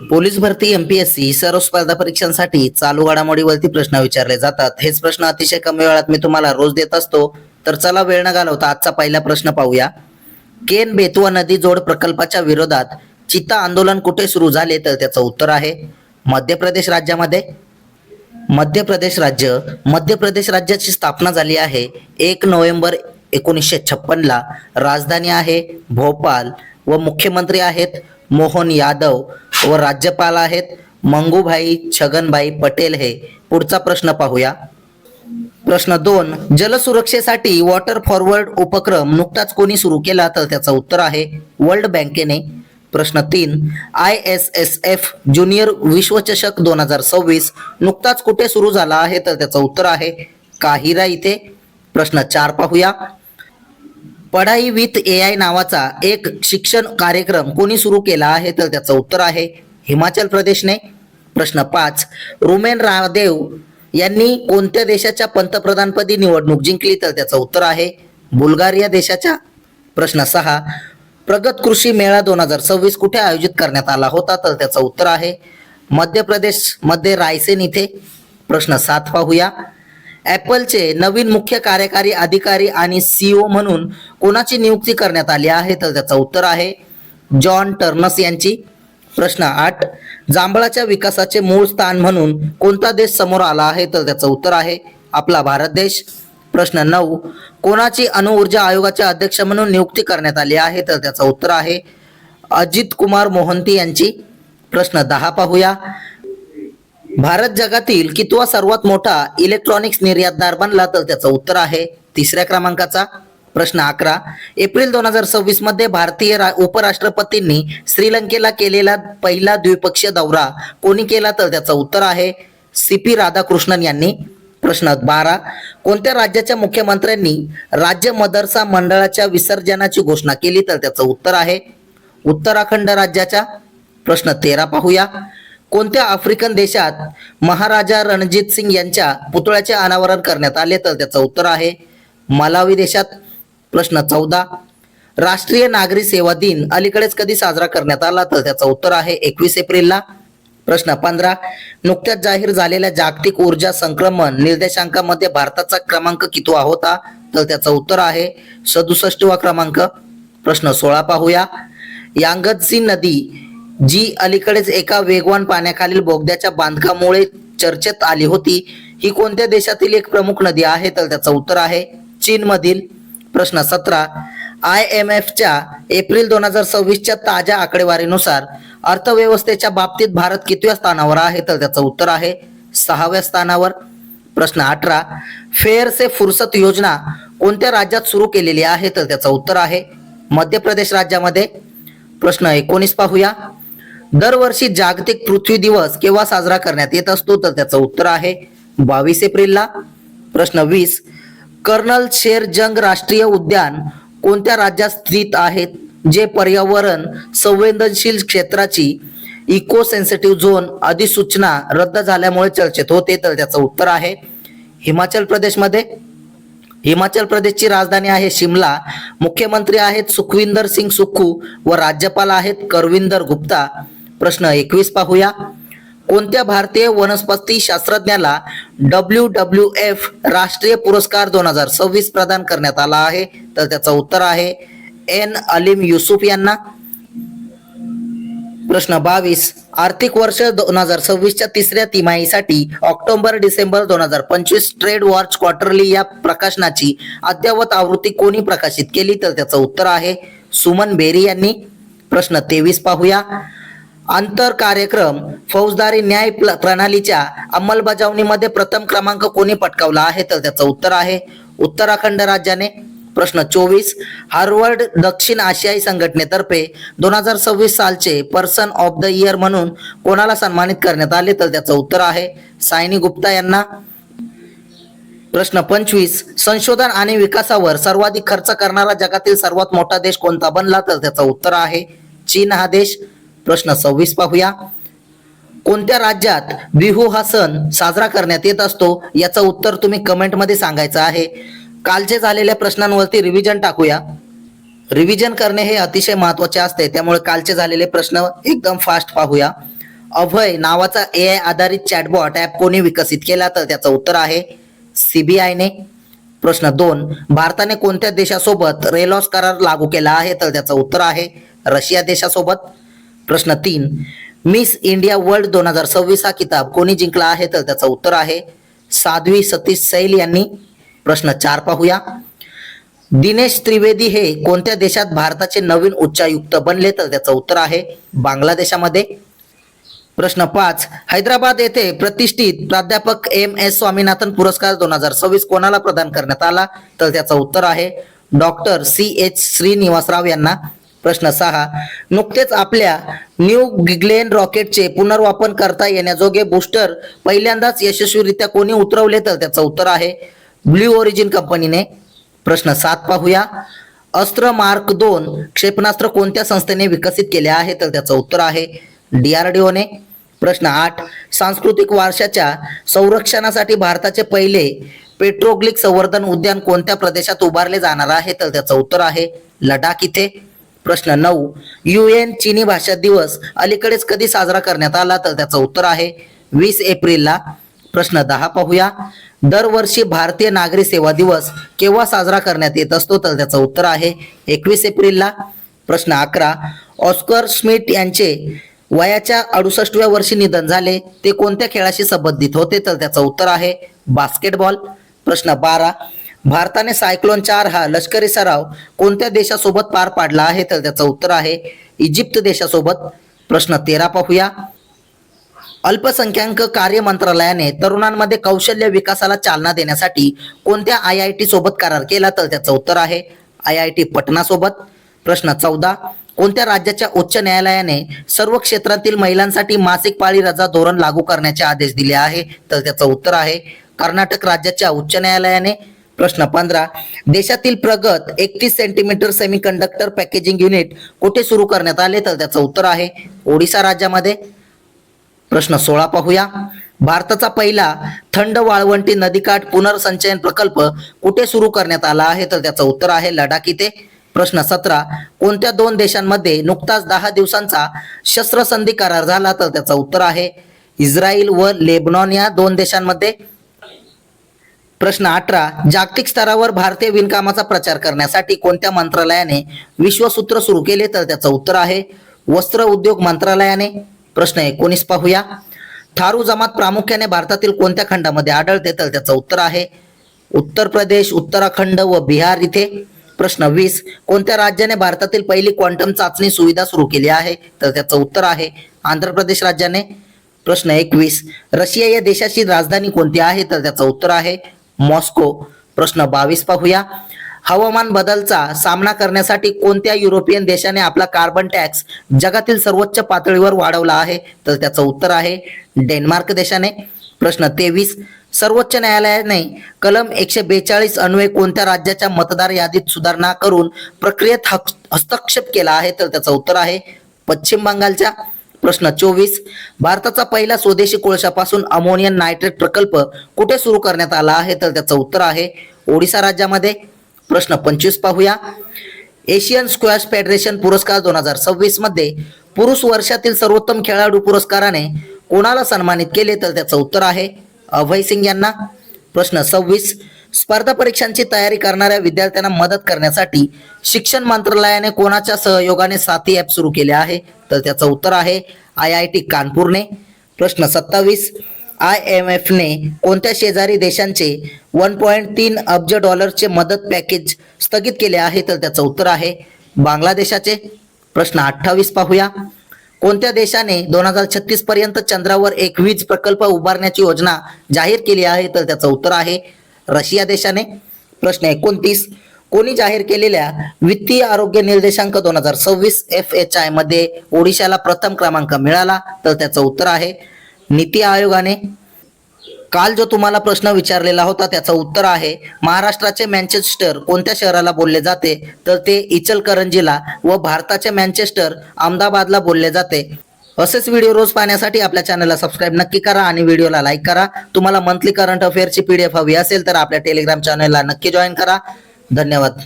Police भरती MPSC सर्व स्पर्धा परीक्षांसाठी चालू घडामोडीवरती प्रश्न विचारले जातात. हेच प्रश्न अतिशय कमी वेळात मी तुम्हाला रोज देत असतो. तर चला वेळ न घालवता आजचा पहिला प्रश्न पाहूया. केन बेतवा नदी जोड प्रकल्पाच्या विरोधात चिता आंदोलन कुठे सुरू झाले? तर त्याचं उत्तर आहे मध्य प्रदेश राज्यामध्ये. मध्य प्रदेश राज्याची स्थापना झाली आहे 1 नोव्हेंबर 1956 ला. राजधानी आहे भोपाल व मुख्यमंत्री आहेत मोहन यादव व राज्यपाल आहेत मंगूभाई छगनभाई पटेल. हे पुढचा प्रश्न पाहूया. प्रश्न 2, जलसुरक्षेसाठी वॉटर फॉरवर्ड उपक्रम नुकताच कोणी सुरू केला? तर त्याचं उत्तर आहे वर्ल्ड बँकेने. प्रश्न 3, ISSF ज्युनियर विश्वचषक 2026 नुकताच कुठे सुरू झाला आहे? तर त्याचं उत्तर आहे काहिरा इथे. प्रश्न 4 पाहूया. पढाई विथ AI नावाचा एक शिक्षण कार्यक्रम कोणी सुरू केला आहे? तर त्याचं उत्तर आहे हिमाचल प्रदेशने. प्रश्न 5, रुमेन रादेव यांनी कोणत्या देशाच्या पंतप्रधानपदी निवडणूक जिंकली? तर त्याचं उत्तर आहे बुल्गारिया देशाच्या. प्रश्न 6, प्रगत कृषी मेळा 2026 कुठे आयोजित करण्यात आला होता? तर त्याचं उत्तर आहे मध्य प्रदेश मध्ये रायसेन इथे. प्रश्न 7 पाहूया. ॲपलचे नवीन मुख्य कार्यकारी अधिकारी आणि CEO म्हणून कोणाची नियुक्ती करण्यात आली आहे? तर त्याचं उत्तर आहे जॉन टर्नस यांची. प्रश्न 8, जांभळाच्या विकासाचे मूळ स्थान म्हणून कोणता देश समोर आला आहे? तर त्याचं उत्तर आहे आपला भारत देश. प्रश्न 9, कोणाची अणुऊर्जा आयोगाचे अध्यक्ष म्हणून नियुक्ती करण्यात आली आहे? तर त्याचं उत्तर आहे अजित कुमार मोहंती यांची. प्रश्न 10 पाहूया. भारत जगातील कितवा सर्वात मोठा इलेक्ट्रॉनिक्स निर्यातदार बनला? तर त्याचं उत्तर आहे 3ऱ्या क्रमांकाचा. प्रश्न 11, एप्रिल 2026 मध्ये भारतीय उपराष्ट्रपतींनी श्रीलंकेला केलेला पहिला द्विपक्षीय दौरा कोणी केला? तर त्याचं उत्तर आहे CP राधाकृष्णन यांनी. प्रश्न 12, कोणत्या राज्याच्या मुख्यमंत्र्यांनी राज्य मदरसा मंडळाच्या विसर्जनाची घोषणा केली? तर त्याचं उत्तर आहे उत्तराखंड राज्याच्या. प्रश्न 13 पाहूया. कोणत्या आफ्रिकन देशात महाराजा रणजित सिंग यांच्या पुतळ्याचे अनावरण करण्यात आले? तर त्याचं उत्तर आहे मलावी देशात. प्रश्न 14, राष्ट्रीय नागरी सेवा दिन अलीकडेच कधी साजरा करण्यात आला? तर त्याचं उत्तर आहे 21 एप्रिलला. प्रश्न 15, नुकत्याच जाहीर झालेल्या जागतिक ऊर्जा संक्रमण निर्देशांकामध्ये भारताचा क्रमांक कितवा होता? तर त्याचं उत्तर आहे 67वा क्रमांक. प्रश्न 16 पाहूया. यांगत्झी नदी जी अलीकडेच एका वेगवान पाण्याखालील बोगद्याच्या बांधकामामुळे चर्चेत आली होती, ही कोणत्या देशातील एक प्रमुख नदी आहे? तर त्याचं उत्तर आहे चीन मधील. प्रश्न 17, IMFच्या एप्रिल 2026च्या ताज्या आकडेवारीनुसार अर्थव्यवस्थेच्या बाबतीत भारत कितव्या स्थानावर आहे? तर त्याचं उत्तर आहे 6व्या स्थानावर. प्रश्न 18, फेअर से फुर्सत योजना कोणत्या राज्यात सुरू केलेली आहे? तर त्याचं उत्तर आहे मध्य प्रदेश राज्यामध्ये. प्रश्न 19 पाहूया. दरवर्षी जागतिक पृथ्वी दिवस केव्हा साजरा करण्यात येत असतो? तर त्याचं उत्तर आहे 22 एप्रिलला. प्रश्न 20, कर्नल शेर जंग राष्ट्रीय उद्यान कोणत्या राज्यात स्थित आहेत जे पर्यावरण संवेदनशील क्षेत्राची इको सेन्सिटिव्ह झोन अधिसूचना रद्द झाल्यामुळे चर्चेत होते? तर त्याचं उत्तर आहे हिमाचल प्रदेशमध्ये. हिमाचल प्रदेशची राजधानी आहे शिमला. मुख्यमंत्री आहेत सुखविंदर सिंग सुक्खू व राज्यपाल आहेत करविंदर गुप्ता. प्रश्न 21 पाहूया. कोणत्या भारतीय वनस्पती शास्त्रज्ञाला WWF राष्ट्रीय पुरस्कार 2026 प्रदान करण्यात आला आहे? तर त्याचं उत्तर आहे N अलीम युसुफ यांना. प्रश्न 22, आर्थिक वर्ष 2026च्या 3ऱ्या तिमाहीसाठी ऑक्टोबर-डिसेंबर 2025 ट्रेड वॉच क्वार्टरली या प्रकाशनाची अद्ययावत आवृत्ती कोणी प्रकाशित केली? तर त्याचं उत्तर आहे सुमन बेरी यांनी. प्रश्न 23 पाहूया. आंतर कार्यक्रम फौजदारी न्याय प्रणालीच्या अंमलबजावणीमध्ये प्रथम क्रमांक कोणी पटकावला आहे? तर त्याचं उत्तर आहे उत्तराखंड राज्याने. प्रश्न 24, हार्वर्ड दक्षिण आशियाई संघटनेतर्फे 2026 सालचे पर्सन ऑफ द इयर म्हणून कोणाला सन्मानित करण्यात आले? तर त्याचं उत्तर आहे सायनी गुप्ता यांना. प्रश्न 25, संशोधन आणि विकासावर सर्वाधिक खर्च करणारा जगातील सर्वात मोठा देश कोणता बनला? तर त्याचं उत्तर आहे चीन हा देश. प्रश्न 26 पाहूया. कोणत्या राज्यात बिहू हा सण साजरा करण्यात येत असतो? याचं उत्तर तुम्ही कमेंटमध्ये सांगायचं आहे. कालचे झालेल्या प्रश्नांवरती रिव्हिजन टाकूया. रिव्हिजन करणे हे अतिशय महत्त्वाचे असते, त्यामुळे कालचे झालेले प्रश्न एकदम फास्ट पाहूया. अभय नावाचा AI आधारित चॅटबॉट ॲप कोणी विकसित केला? तर त्याचं उत्तर आहे CBI ने. प्रश्न 2, भारताने कोणत्या देशासोबत रेलॉस करार लागू केला आहे? तर त्याचं उत्तर आहे रशिया देशासोबत. प्रश्न 3, मिस इंडिया वर्ल्ड 2026 हा किताब कोणी जिंकला आहे? तर त्याचं उत्तर आहे साध्वी सतीश सैल यांनी. प्रश्न 4 पाहूया. दिनेश त्रिवेदी हे कोणत्या देशात भारताचे नवीन उच्चायुक्त बनले? तर त्याचं उत्तर आहे बांगलादेशामध्ये. प्रश्न 5, हैदराबाद येथे प्रतिष्ठित प्राध्यापक MS स्वामीनाथन पुरस्कार 2026 कोणाला प्रदान करण्यात आला? तर त्याचं उत्तर आहे डॉक्टर CH श्रीनिवासराव यांना. प्रश्न 6, नुकतेच आपल्या न्यू गिगलेन रॉकेटचे पुनर्वापन करता येण्याजोगे बूस्टर पहिल्यांदाच यशस्वीरित्या कोणी उतरवले? तर त्याचं उत्तर आहे ब्ल्यू ओरिजिन कंपनीने. प्रश्न 7 पाहूया. अस्त्र मार्क 2 क्षेपणास्त्र कोणत्या संस्थेने विकसित केले आहे? तर त्याचं उत्तर आहे DRDOने. प्रश्न 8, सांस्कृतिक वारशाच्या संरक्षणासाठी भारताचे पहिले पेट्रोग्लिक संवर्धन उद्यान कोणत्या प्रदेशात उभारले जाणार आहे? तर त्याचं उत्तर आहे लडाख इथे. प्रश्न 9, UN चीनी भाषा दिवस अलीकडेच कधी साजरा करण्यात आला? तर त्याचं उत्तर आहे 20 एप्रिलला. प्रश्न 10 पाहूया. दरवर्षी भारतीय नागरी सेवा दिवस केव्हा साजरा करण्यात येत असतो? तर त्याचं उत्तर आहे 21 एप्रिलला. प्रश्न 11, ऑस्कर श्मिट यांचे वयाच्या 68व्या वर्षी निधन झाले, ते कोणत्या खेळाशी संबंधित होते? तर त्याचं उत्तर आहे बास्केटबॉल. प्रश्न 12, भारताने सायक्लोन 4 हा लष्करी सराव कोणत्या देशासोबत पार पाडला आहे? तर त्याचं उत्तर आहे इजिप्त देशासोबत. प्रश्न 13 पाहूया. अल्पसंख्याक कार्य मंत्रालयाने तरुणांमध्ये कौशल्य विकासाला चालना देण्यासाठी कोणत्या IIT सोबत करार केला? तर त्याचं उत्तर आहे IIT पटना सोबत. प्रश्न 14, कोणत्या राज्याच्या उच्च न्यायालयाने सर्व क्षेत्रातील महिलांसाठी मासिक पाळी रजा धोरण लागू करण्याचे आदेश दिले आहे? तर त्याचं उत्तर आहे कर्नाटक राज्याच्या उच्च न्यायालयाने. प्रश्न 15, देशातील प्रगत 31 सेंटीमीटर सेमीकंडक्टर पॅकेजिंग युनिट कुठे सुरू करण्यात आले? तर त्याचं उत्तर आहे ओडिसा राज्यामध्ये. प्रश्न 16 पाहूया. भारताचा पहिला थंड वाळवंटी नदीकाठ पुनर्संचयन प्रकल्प कुठे सुरू करण्यात आला आहे? तर त्याचं उत्तर आहे लडाख इथे. प्रश्न 17, कोणत्या 2 देशांमध्ये नुकताच 10 दिवसांचा शस्त्रसंधी करार झाला? तर त्याचं उत्तर आहे इस्रायल व लेबनॉन या 2 देशांमध्ये. प्रश्न 18, जागतिक स्तरावर भारतीय विणकामाचा प्रचार करण्यासाठी कोणत्या मंत्रालयाने विश्वसूत्र सुरू केले? तर त्याचं उत्तर आहे वस्त्र उद्योग मंत्रालयाने. प्रश्न 19 पाहूया. थारू जमात प्रामुख्याने भारतातील कोणत्या खंडामध्ये आढळते? तर त्याचं उत्तर आहे उत्तर प्रदेश, उत्तराखंड व बिहार इथे. प्रश्न 20, कोणत्या राज्याने भारतातील पहिली क्वांटम चाचणी सुविधा सुरू केली आहे? तर त्याचं उत्तर आहे आंध्र प्रदेश राज्याने. प्रश्न 21, रशिया या देशाची राजधानी कोणती आहे? तर त्याचं उत्तर आहे मॉस्को. प्रश्न 22 पाहूया. हवामान बदलचा सामना करण्यासाठी कोणत्या युरोपियन देशाने आपला कार्बन टॅक्स जगातील सर्वोच्च पातळीवर वाढवला आहे? तर त्याचं उत्तर आहे डेन्मार्क देशाने. प्रश्न 23, सर्वोच्च न्यायालयाने कलम 142 अन्वये कोणत्या राज्याच्या मतदार यादीत सुधारणा करून प्रक्रियेत हस्तक्षेप केला आहे? तर त्याचं उत्तर आहे पश्चिम बंगालच्या. प्रश्न 24, भारताचा पहिला स्वदेशी कोळशापासून अमोनियम नायट्रेट प्रकल्प कुठे सुरू करण्यात आला आहे? तर त्याचं उत्तर आहे ओडिसा राज्यामध्ये. प्रश्न 25 पाहूया. एशियन स्क्वॅश फेडरेशन पुरस्कार 2026 मध्ये पुरुष वर्षातील सर्वोत्तम खेळाडू पुरस्काराने कोणाला सन्मानित केले? तर त्याचं उत्तर आहे अभय सिंग यांना. प्रश्न 26, स्पर्धा परीक्षांची तयारी करणाऱ्या विद्यार्थ्यांना मदत करण्यासाठी शिक्षण मंत्रालयाने कोणाच्या सहयोगाने साथी ॲप सुरू केले आहे? तर त्याचं उत्तर आहे IIT कानपूरने. प्रश्न 27, IMF ने कोणत्या शेजारी देशांचे 1.3 अब्ज डॉलरचे मदत पॅकेज स्थगित केले आहे? तर त्याचं उत्तर आहे बांगलादेशाचे. प्रश्न 28 पाहूया. कोणत्या देशाने 2036 पर्यंत चंद्रावर एक वीज प्रकल्प उभारण्याची योजना जाहीर केली आहे? तर त्याचं उत्तर आहे रशिया देशाने. प्रश्न 29, कोणी जाहीर केलेल्या वित्तीय आरोग्य निर्देशांक 2026 FHI मध्ये ओडिशाला प्रथम क्रमांक मिळाला? तर त्याचं उत्तर आहे नीती आयोगाने. काल जो तुम्हाला प्रश्न विचारलेला होता त्याचं उत्तर आहे महाराष्ट्राचे मँचेस्टर कोणत्या शहराला बोलले जाते? तर ते इचलकरंजीला व भारताचे मँचेस्टर अहमदाबादला बोलले जाते. असेच व्हिडिओ रोज पाहण्यासाठी आपल्या चॅनलला सबस्क्राईब नक्की करा आणि व्हिडिओला लाईक करा. तुम्हाला मंथली करंट अफेअरची PDF हवी असेल तर आपल्या टेलिग्राम चॅनलला नक्की जॉईन करा. धन्यवाद.